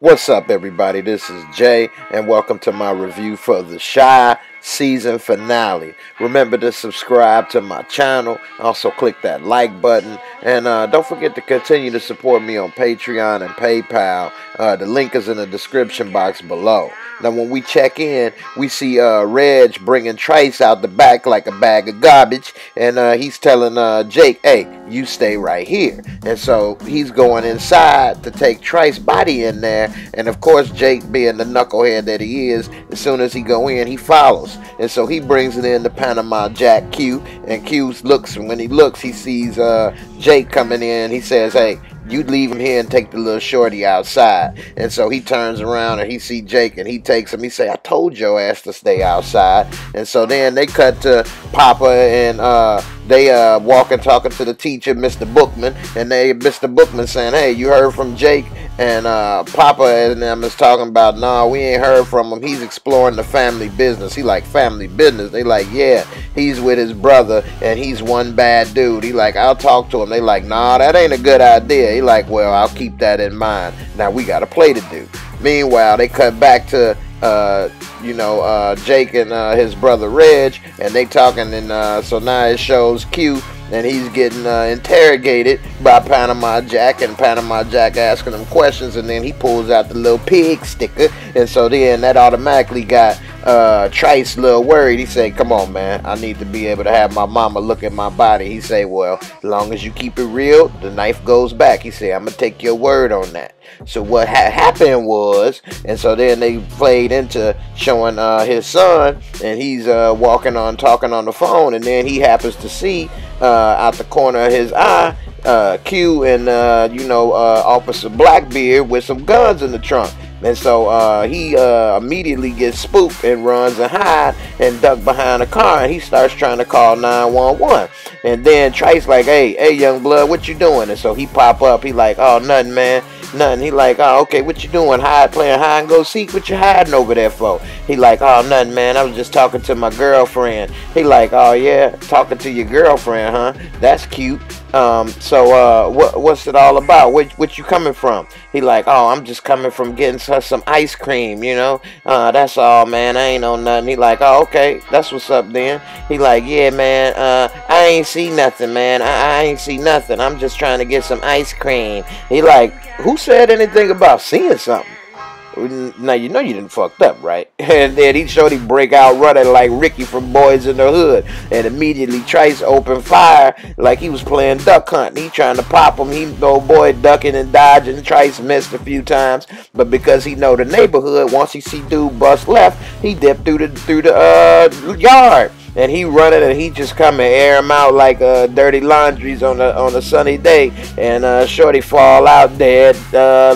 What's up, everybody? This is Jay, and welcome to my review for the Shy season finale. Remember to subscribe to my channel. Also, click that like button, and don't forget to continue to support me on Patreon and PayPal. The link is in the description box below. Now, when we check in, we see Reg bringing Trace out the back like a bag of garbage, and he's telling Jake, "Hey, you stay right here." And so he's going inside to take Trace's body in there, and of course, Jake, being the knucklehead that he is, as soon as he go in, he follows. And so he brings it in to Panama Jack Q, and Q looks, and when he looks, he sees Jake coming in. He says, "Hey, you leave him here and take the little shorty outside." And so he turns around and he see Jake, and he takes him. He say, "I told your ass to stay outside." And so then they cut to Papa, and they walking talking to the teacher, Mr. Bookman, and Mr. Bookman saying, "Hey, you heard from Jake?" And Papa and them is talking about, "No, we ain't heard from him. He's exploring the family business." He like, "Family business?" They like, "Yeah, he's with his brother and he's one bad dude." He like, "I'll talk to him." They like, "Nah, that ain't a good idea." He like, "Well, I'll keep that in mind. Now we got a play to do." Meanwhile, they cut back to Jake and his brother Reg, and they talking, and so now it shows Q, and he's getting interrogated by Panama Jack, and Panama Jack asking him questions, and then he pulls out the little pig sticker, and so then that automatically got Trace a little worried. He said, "Come on, man, I need to be able to have my mama look at my body." He said, "Well, as long as you keep it real, the knife goes back." He said, "I'm gonna take your word on that." So what happened was, and so then they played into showing his son, and he's talking on the phone, and then he happens to see out the corner of his eye Q and Officer Blackbeard with some guns in the trunk. And so he immediately gets spooked and runs and hide and duck behind a car, and he starts trying to call 911. And then Trace like, hey, young blood, what you doing?" And so he pop up. He like, "Oh, nothing, man, nothing." He like, "Oh, okay, what you doing? Playing hide and go seek? What you hiding over there for?" He like, "Oh, nothing, man, I was just talking to my girlfriend." He like, "Oh yeah, talking to your girlfriend, huh? That's cute. What's it all about? What you coming from?" He like, "Oh, I'm just coming from getting her some ice cream, that's all, man. I ain't on nothing." He like, "Oh, okay, that's what's up then." He like, "Yeah, man, I ain't see nothing, man. I ain't see nothing. I'm just trying to get some ice cream." He like, "Who said anything about seeing something?" Now you know you done fucked up, right? And then he showed him break out running like Ricky from Boys in the Hood, and immediately Trace opened fire like he was playing duck hunt. He trying to pop him. He old boy ducking and dodging. Trace missed a few times, but because he know the neighborhood, once he see dude bust left, he dipped through the yard. And he running, and he just come and air him out like dirty laundries on a sunny day, and shorty fall out dead,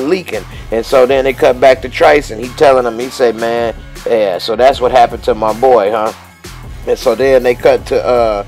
leaking. And so then they cut back to Trace, and he telling him, he said, "Man, yeah, so that's what happened to my boy, huh?" And so then they cut to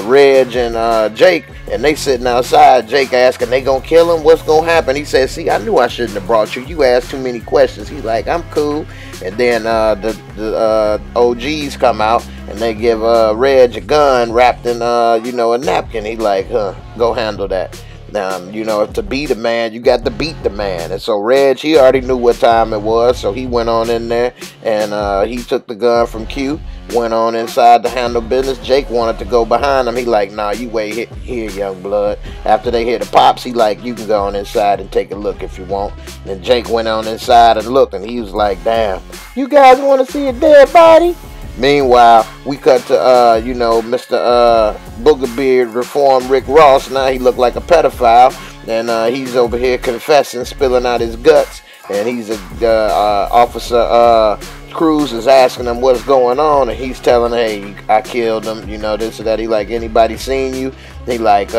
Reg and Jake, and they sitting outside. Jake asking, "They gonna kill him? What's gonna happen?" He said, "See, I knew I shouldn't have brought you. You asked too many questions." He's like, "I'm cool." And then the OGs come out, and they give Reg a gun wrapped in a napkin. He like, "Go handle that." If to beat a man, you got to beat the man. And so Reg, he already knew what time it was, so he went on in there, and he took the gun from Q, went on inside to handle business. Jake wanted to go behind him. He like, "Nah, you wait here, young blood." After they hear the pops, he like, "You can go on inside and take a look if you want." And Jake went on inside and looked, and he was like, "Damn, you guys want to see a dead body?" Meanwhile, we cut to Mr. Boogerbeard reform Rick Ross. Now he looked like a pedophile, and he's over here confessing, spilling out his guts. And he's Officer Cruz is asking him what's going on, and he's telling, "Hey, I killed him, this or that." He like, "Anybody seen you?" He like,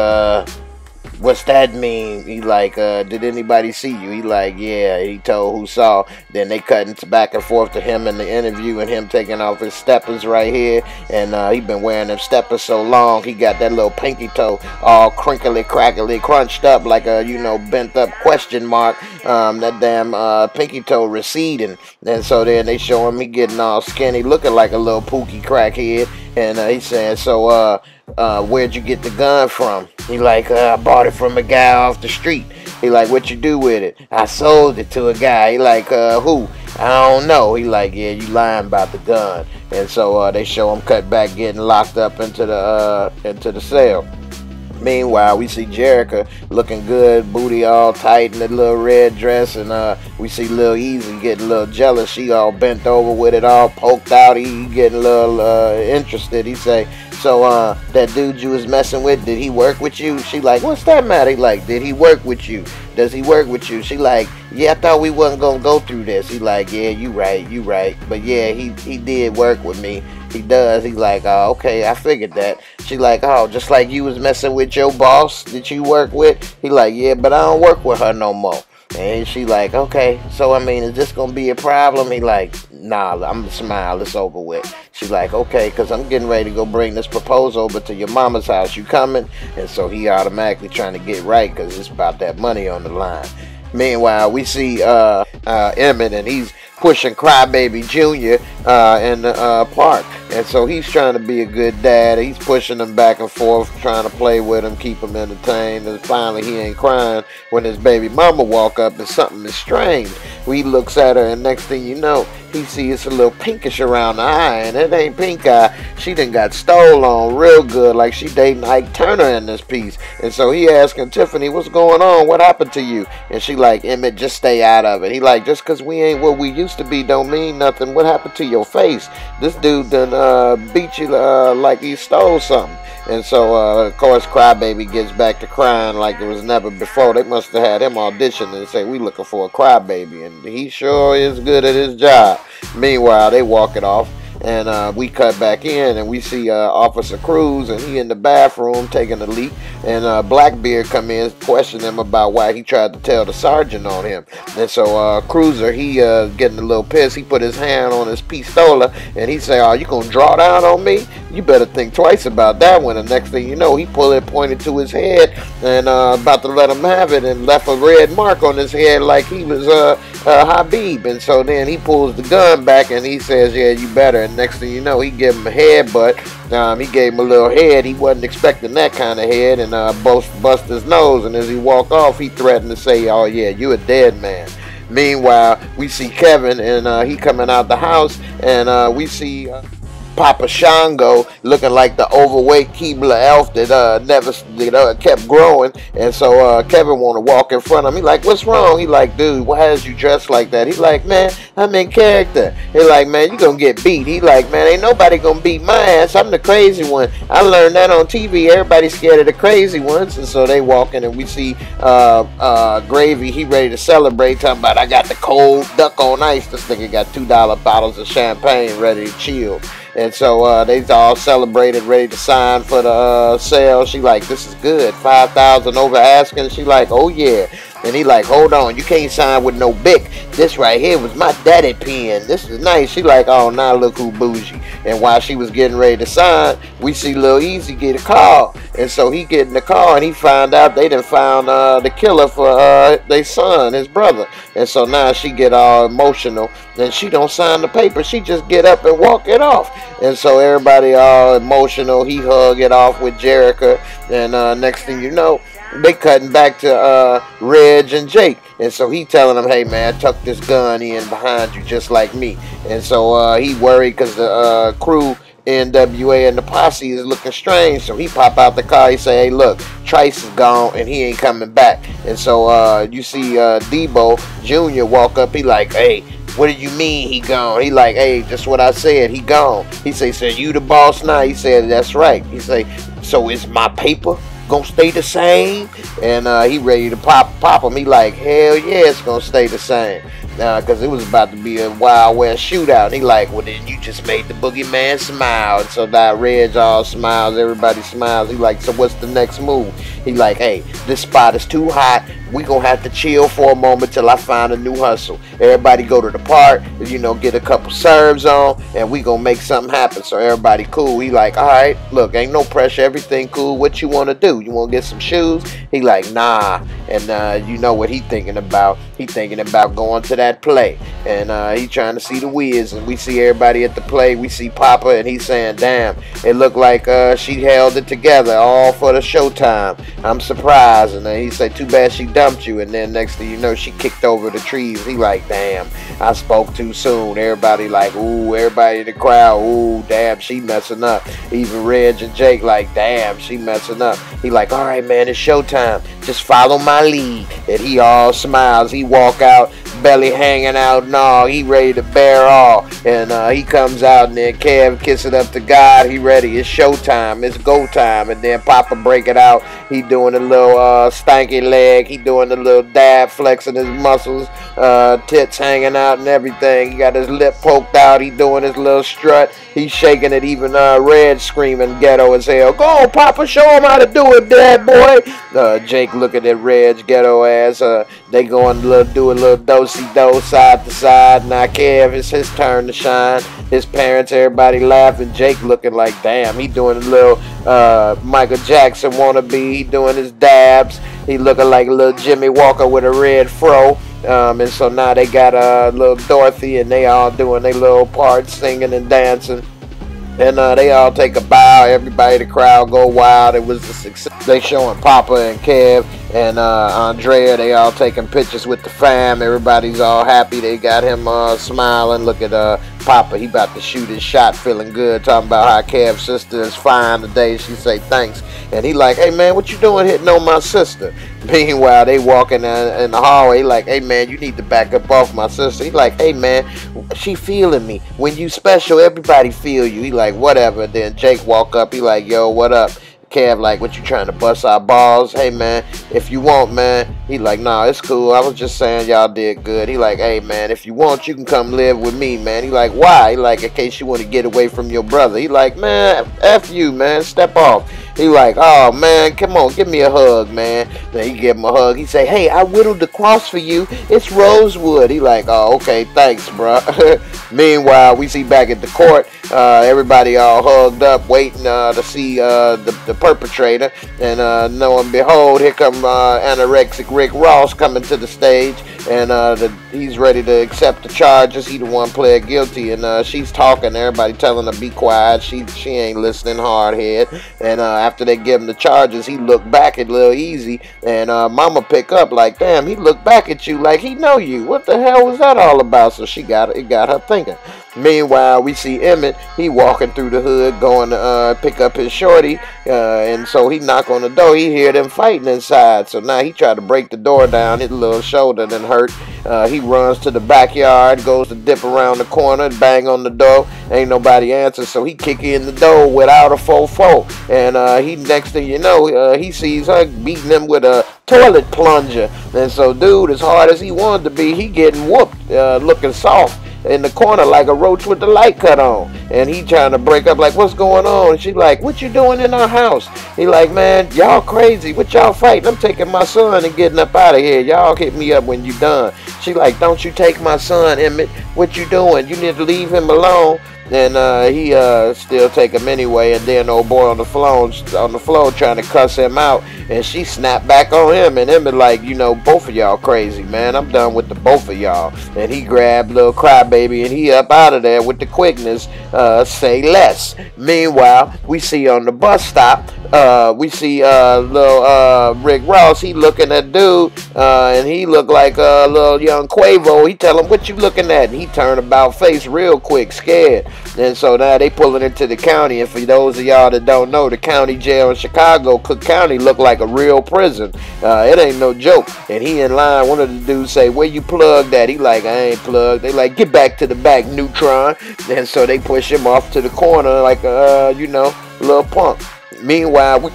"What's that mean?" He like, "Did anybody see you?" He like, "Yeah." He told who saw. Then they cutting back and forth to him in the interview, and him taking off his steppers right here, and he been wearing them steppers so long, he got that little pinky toe all crinkly crackly crunched up like a bent up question mark. That damn pinky toe receding. And so then they show him he getting all skinny, looking like a little pookie crackhead. And he said, so where'd you get the gun from? He like, I bought it from a guy off the street. He like, what you do with it? I sold it to a guy. He like, who? I don't know. He like, yeah, you lying about the gun. And so they show him cut back getting locked up into the cell. Meanwhile, we see Jerica looking good, booty all tight in the little red dress, and we see Lil Easy getting a little jealous. She all bent over with it all poked out. He getting a little interested. He say, so that dude you was messing with, did he work with you? She like, what's that matter? He like, did he work with you? Does he work with you? She like, yeah, I thought we wasn't gonna go through this. He like, yeah, you right. But yeah, he did work with me. He does. He like, oh, okay, I figured that. She like, oh, just like you was messing with your boss that you work with? He like, yeah, but I don't work with her no more. And she like, okay, so I mean, is this gonna be a problem? He like, nah, I'm gonna smile, it's over with. She like, okay, because I'm getting ready to go bring this proposal over to your mama's house. You coming? And so he automatically trying to get right because it's about that money on the line. Meanwhile, we see Emmett, and he's pushing Crybaby Jr. In the park. And so he's trying to be a good dad. He's pushing him back and forth, trying to play with him, keep him entertained. And finally he ain't crying when his baby mama walk up and something is strange. He looks at her, and next thing you know, he sees a little pinkish around the eye, and it ain't pink eye. She done got stole on real good, like she dating Ike Turner in this piece. And so he asking Tiffany, what's going on? What happened to you? And she like, Emmett, just stay out of it. He like, just because we ain't what we used to be don't mean nothing. What happened to your face? This dude done beat you like he stole something. And so, of course, Crybaby gets back to crying like it was never before. They must have had him audition and say, we looking for a Crybaby. And he sure is good at his job. Meanwhile, they walk it off. And we cut back in, and we see Officer Cruz, and he in the bathroom taking a leak. And Blackbeard come in, question him about why he tried to tell the sergeant on him. And so Cruiser, he getting a little pissed. He put his hand on his pistola, and he say, "Oh, you gonna draw down on me? You better think twice about that one." And next thing you know, he pulled it, pointed to his head, and about to let him have it, and left a red mark on his head like he was Habib. And so then he pulls the gun back, and he says, "Yeah, you better." And next thing you know, he gave him a headbutt. He gave him a little head. He wasn't expecting that kind of head, and bust his nose. And as he walked off, he threatened to say, "Oh yeah, you a dead man." Meanwhile, we see Kevin, and he coming out the house, and we see Papa Shango looking like the overweight Keebler elf that never kept growing. And so Kevin want to walk in front of him. He like, "What's wrong?" He like, "Dude, why is you dressed like that?" He like, "Man, I'm in character." He like, "Man, you gonna get beat." He like, "Man, ain't nobody gonna beat my ass. I'm the crazy one. I learned that on TV. Everybody's scared of the crazy ones." And so they walking, and we see Gravy. He ready to celebrate, talking about, "I got the cold duck on ice." This nigga got $2 bottles of champagne ready to chill. And so they all celebrated, ready to sign for the sale. She like, "This is good, 5,000 over asking." She like, "Oh yeah." And he like, "Hold on, you can't sign with no Bic. This right here was my daddy pen. This is nice." She like, "Oh, now look who bougie." And while she was getting ready to sign, we see Lil Easy get a call. And so he get in the car, and he find out they done found the killer for their son, his brother. And so now she get all emotional, and she don't sign the paper. She just get up and walk it off. And so everybody all emotional. He hug it off with Jerica, and next thing you know, they cutting back to Reg and Jake. And so he telling them, "Hey man, tuck this gun in behind you just like me." And so he worried because the crew, NWA and the posse, is looking strange. So he pop out the car. He say, "Hey look, Trice is gone and he ain't coming back." And so you see Debo Jr. walk up. He like, "Hey, what do you mean he gone?" He like, "Hey, just what I said, he gone." He say, "So you the boss now?" He said, "That's right." He say, "So is my paper gonna stay the same?" And he ready to pop him. He like, "Hell yeah, it's gonna stay the same." Because it was about to be a Wild West shootout. And he like, "Well then you just made the boogeyman smile." And so that Reg all smiles, everybody smiles. He like, "So what's the next move?" He like, "Hey, this spot is too hot. We gonna have to chill for a moment till I find a new hustle. Everybody go to the park, get a couple serves on, and we gonna make something happen." So everybody cool. He like, "All right, look, ain't no pressure, everything cool. What you wanna do? You wanna get some shoes?" He like, "Nah." And you know what he thinking about? He thinking about going to that play. and he trying to see the Wiz, and we see everybody at the play. We see Papa, and he's saying, damn, it looked like she held it together all for the showtime. I'm surprised. And then he said, too bad she dumped you. And then next thing you know, she kicked over the trees. He like, damn, I spoke too soon. Everybody like, ooh, everybody in the crowd, ooh, damn, she messing up. Even Reg and Jake like, damn, she messing up. He like, all right, man, it's showtime. Just follow my lead. And he all smiles. He walk out, belly hanging out and all. He ready to bear all. And he comes out, and then Kev kissing up to God. He ready. It's showtime. It's go time. And then Papa break it out. He doing a little stanky leg. He doing a little dab, flexing his muscles, tits hanging out and everything. He got his lip poked out. He doing his little strut. He's shaking it. Even Red screaming ghetto as hell. Go on, Papa. Show him how to do it, bad boy. Jake looking at Red's ghetto ass. They going to do a little do-si-do side to side. Now Kev, it's his turn to shine. His parents, everybody laughing. Jake looking like, damn, he doing a little Michael Jackson wannabe. He doing his dabs. He looking like a little Jimmy Walker with a red fro. And so now they got little Dorothy, and they all doing their little parts, singing and dancing. And they all take a bow. Everybody in the crowd go wild. It was a success. They showing Papa and Kev and Andrea. They all taking pictures with the fam. Everybody's all happy. They got him smiling. Look at Papa. He about to shoot his shot, feeling good. Talking about how Kev's sister is fine today. She say thanks. And he like, hey man, what you doing hitting on my sister? Meanwhile, they walking in the hallway like, hey man, you need to back up off my sister. He like, hey man, she feeling me. When you special, everybody feel you. He like, whatever. Then Jake walk up. He like, yo, what up? Kev like, what you trying to bust our balls? Hey man, if you want, man. He like, nah, it's cool. I was just saying y'all did good. He like, hey man, if you want, you can come live with me, man. He like, why? He like, in case you want to get away from your brother. He like, man, F you, man, step off. He like, oh man, come on, give me a hug, man. Then he give him a hug. He say, hey, I whittled the cross for you. It's rosewood. He like, oh, okay, thanks, bro. Meanwhile, we see back at the court, everybody all hugged up, waiting to see the perpetrator. And lo and behold, here come anorexic Rick Ross coming to the stage. And he's ready to accept the charges. He the one pled guilty. And she's talking. Everybody telling her be quiet. She ain't listening, hard head. And after they give him the charges, he looked back at Lil Easy. And Mama pick up like, damn, he looked back at you like he know you. What the hell was that all about? So it got her thinking. Meanwhile, we see Emmett. He walking through the hood, going to pick up his shorty, and so he knock on the door. He hear them fighting inside. So now he tried to break the door down. His little shoulder done hurt. He runs to the backyard, goes to dip around the corner, bang on the door. Ain't nobody answer, so he kick in the door without a fofo. And he, next thing you know, he sees her beating him with a toilet plunger. And so, dude, as hard as he wanted to be, he getting whooped, looking soft in the corner like a roach with the light cut on. And he trying to break up like, what's going on? And she like, what you doing in our house? He like, man, y'all crazy. What y'all fighting? I'm taking my son and getting up out of here. Y'all hit me up when you done. She like, don't you take my son, Emmett. What you doing? You need to leave him alone. And he still take him anyway. And then old boy on the floor trying to cuss him out. And she snapped back on him. And Emmett like, you know, both of y'all crazy, man. I'm done with the both of y'all. And he grabbed little crybaby and he up out of there with the quickness. Say less. Meanwhile, we see on the bus stop, we see little Rick Ross. He looking at dude, and he look like a little young Quavo. He tell him, what you looking at? And he turn about face real quick, scared. And so now they pulling into the county. And for those of y'all that don't know, the county jail in Chicago, Cook County, look like a real prison. It ain't no joke. And he in line. One of the dudes say, where you plugged at? He like, I ain't plugged. They like, get back to the back, Neutron. And so they push him off to the corner like you know, a little punk. Meanwhile,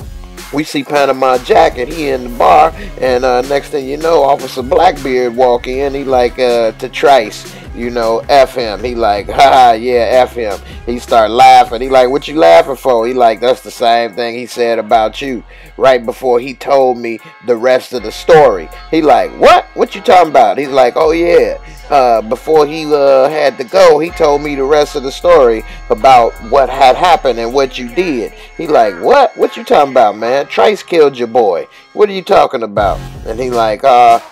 we see Panama Jack, and he in the bar, and next thing you know, Officer Blackbeard walk in. He like, to Trice, you know, F him. He like, haha, yeah, F him. He start laughing. He like, what you laughing for? He like, that's the same thing he said about you right before he told me the rest of the story. He like, what? What you talking about? He's like, oh yeah, before he had to go, he told me the rest of the story about what had happened and what you did. He like, what? What you talking about, man? Trace killed your boy. What are you talking about? And he like,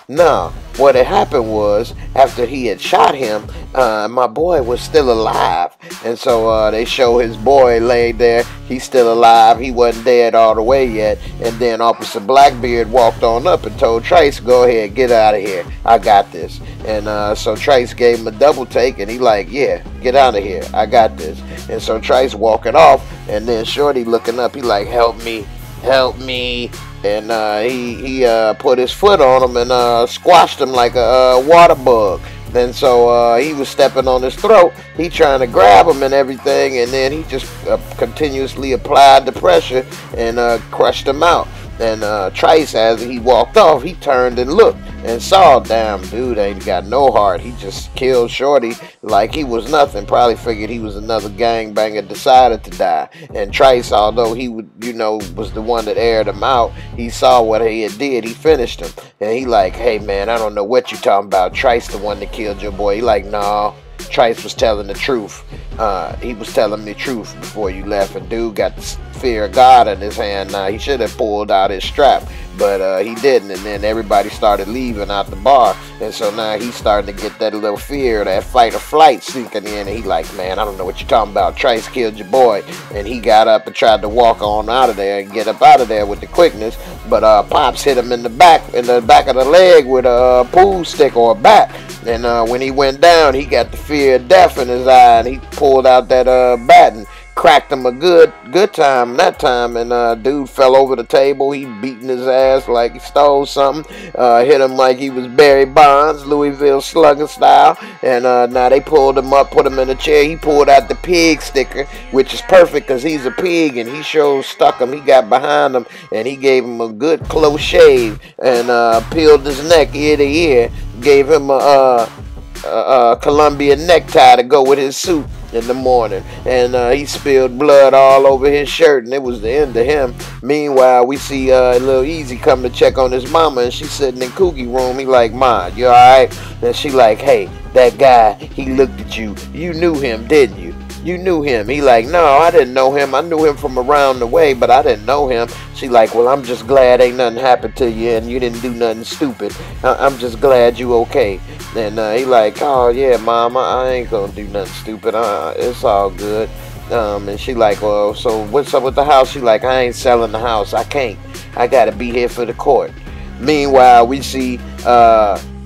no. What had happened was, after he had shot him, my boy was still alive. And so they show his boy laid there. He's still alive. He wasn't dead all the way yet. And then Officer Blackbeard walked on up and told Trace, go ahead, get out of here. I got this. And so Trace gave him a double take, and he like, yeah, get out of here. I got this. And so Trace walking off, and then Shorty looking up, he like, help me, help me. And he put his foot on him and squashed him like a water bug. And so he was stepping on his throat. He trying to grab him and everything. And then he just continuously applied the pressure and crushed him out. And Trace, as he walked off, he turned and looked and saw, damn, dude ain't got no heart. He just killed Shorty like he was nothing. Probably figured he was another gangbanger, decided to die. And Trace, although he would, you know, was the one that aired him out, he saw what he had did. He finished him. And he like, hey, man, I don't know what you talking about. Trace the one that killed your boy. He like, no. Trace was telling the truth. He was telling the truth before you left. And dude got the fear of God in his hand now. He should have pulled out his strap, but he didn't. And then everybody started leaving out the bar. And so now he's starting to get that little fear, that fight or flight sinking in. And he like, man, I don't know what you're talking about. Trace killed your boy. And he got up and tried to walk on out of there and get up out of there with the quickness. But Pops hit him in the back of the leg with a pool stick or a bat. And when he went down, he got the fear of death in his eye, and he pulled out that bat and cracked him a good time that time. And dude fell over the table. He beating his ass like he stole something. Hit him like he was Barry Bonds, Louisville Slugger style. And now they pulled him up, put him in a chair. He pulled out the pig sticker, which is perfect because he's a pig, and he sure stuck him. He got behind him, and he gave him a good close shave and peeled his neck ear to ear. Gave him a Columbia necktie to go with his suit in the morning, and he spilled blood all over his shirt, and it was the end of him. Meanwhile, we see Lil Easy come to check on his mama, and she's sitting in Cookie room. He like, Ma, you alright? And she like, hey, that guy, he looked at you. You knew him, didn't you? You knew him. He like, no, I didn't know him. I knew him from around the way, but I didn't know him. She like, well, I'm just glad ain't nothing happened to you and you didn't do nothing stupid. I'm just glad you okay. And he like, oh, yeah, Mama, I ain't gonna do nothing stupid. It's all good. And she like, well, so what's up with the house? She like, I ain't selling the house. I can't. I gotta be here for the court. Meanwhile, we see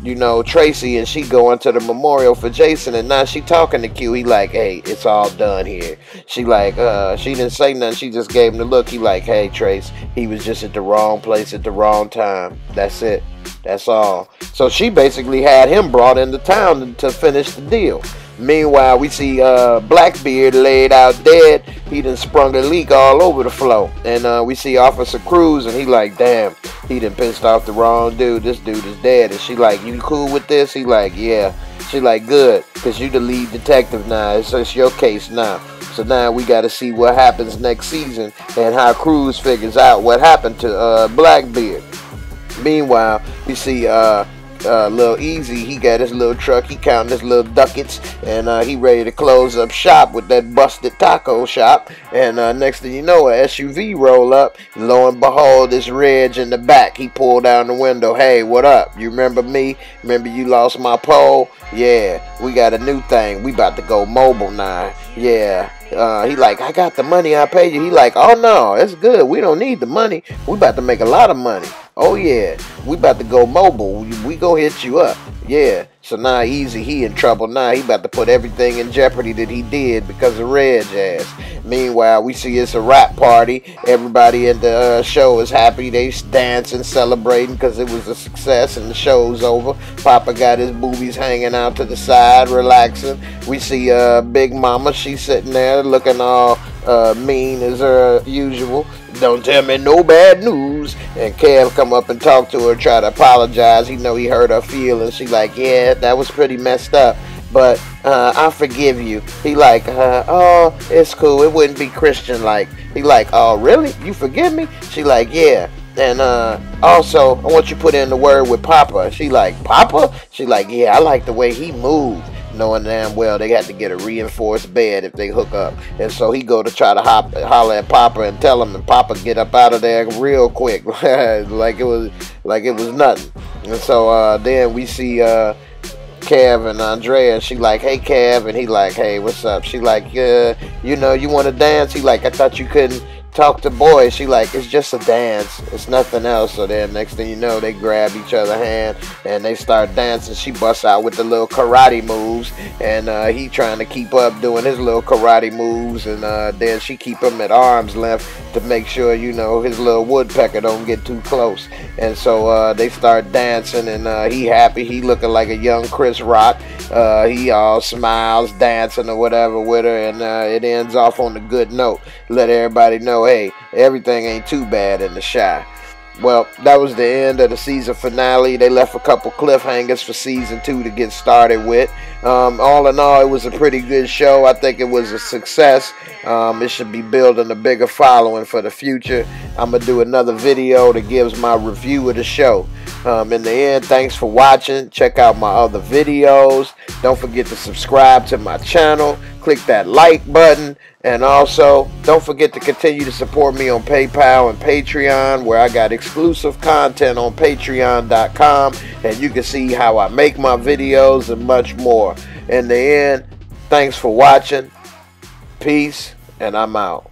you know, Tracy, and she going to the memorial for Jason, and now she talking to Q. He like, hey, it's all done here. She like, she didn't say nothing. She just gave him the look. He like, hey, Trace, he was just at the wrong place at the wrong time. That's it. That's all. So she basically had him brought into town to finish the deal. Meanwhile, we see Blackbeard laid out dead. He done sprung a leak all over the floor. And we see Officer Cruz, and he like, damn, he done pissed off the wrong dude. This dude is dead. And she like, you cool with this? He like, yeah. She like, good, because you the lead detective now. It's your case now. So now we got to see what happens next season and how Cruz figures out what happened to Blackbeard. Meanwhile, we see Lil Easy, he got his little truck, he counting his little ducats, and he ready to close up shop with that busted taco shop. And next thing you know, a SUV roll up, and lo and behold, this Reg in the back. He pulled down the window. Hey, what up? You remember me? Remember you lost my pole? Yeah, we got a new thing. We about to go mobile now. Yeah. He like, I got the money, I paid you. He like, oh no, it's good. We don't need the money. We about to make a lot of money. Oh yeah, we about to go mobile. We go hit you up. Yeah. So now Easy, he in trouble now. He about to put everything in jeopardy that he did because of Reg ass. Meanwhile, we see it's a rap party. Everybody in the show is happy. They dancing, celebrating because it was a success and the show's over. Papa got his boobies hanging out to the side, relaxing. We see Big Mama. She's sitting there looking all mean as her usual. Don't tell me no bad news. And Kev come up and talk to her, try to apologize. He know he hurt her feelings. She like, yeah, that was pretty messed up, but I forgive you. He like, oh, it's cool. It wouldn't be Christian like. He like, oh, really? You forgive me? She like, yeah. And also, I want you to put in the word with Papa. She like, Papa? She like, yeah, I like the way he moved. Knowing damn well they got to get a reinforced bed if they hook up. And so he go to try to holler at Papa and tell him, and Papa get up out of there real quick. like it was nothing. And so then we see Kev and Andrea, and she like, hey Kev, and he like, hey, what's up? She like, you know, you want to dance? He like, I thought you couldn't talk to boys. She like, it's just a dance, it's nothing else. So then next thing you know, they grab each other's hand and they start dancing. She busts out with the little karate moves, and he trying to keep up doing his little karate moves, and then she keep him at arm's length to make sure, you know, his little woodpecker don't get too close. And so they start dancing, and he happy, he looking like a young Chris Rock. He all smiles, dancing or whatever with her, and it ends off on a good note. Let everybody know, hey, everything ain't too bad in the Chi. Well, that was the end of the season finale. They left a couple cliffhangers for season 2 to get started with. All in all, it was a pretty good show. I think it was a success. It should be building a bigger following for the future. I'm going to do another video that gives my review of the show. In the end, thanks for watching. Check out my other videos. Don't forget to subscribe to my channel. Click that like button. And also, don't forget to continue to support me on PayPal and Patreon, where I got exclusive content on patreon.com, and you can see how I make my videos and much more. In the end, thanks for watching. Peace, and I'm out.